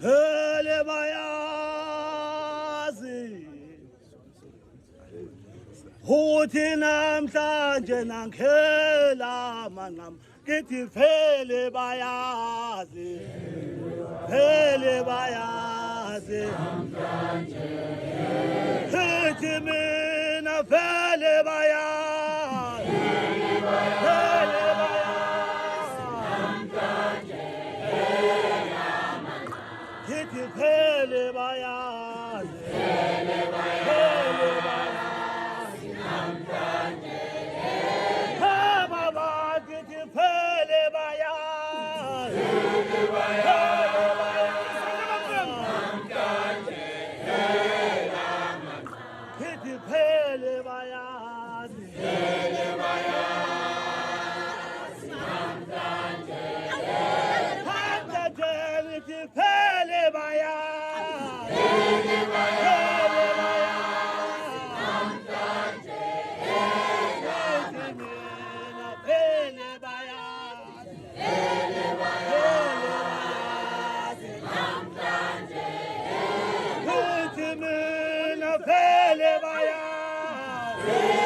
Hele bayazi Uthi namhlanje nangikhela manqam Kithi phele bayazi Phele bayazi Kithi mina phele bayazi Phele bayazi Kithi phele bayazi Phele bayazi Baba kithi phele bayazi Kithi phele bayazi Kithi phele bayazi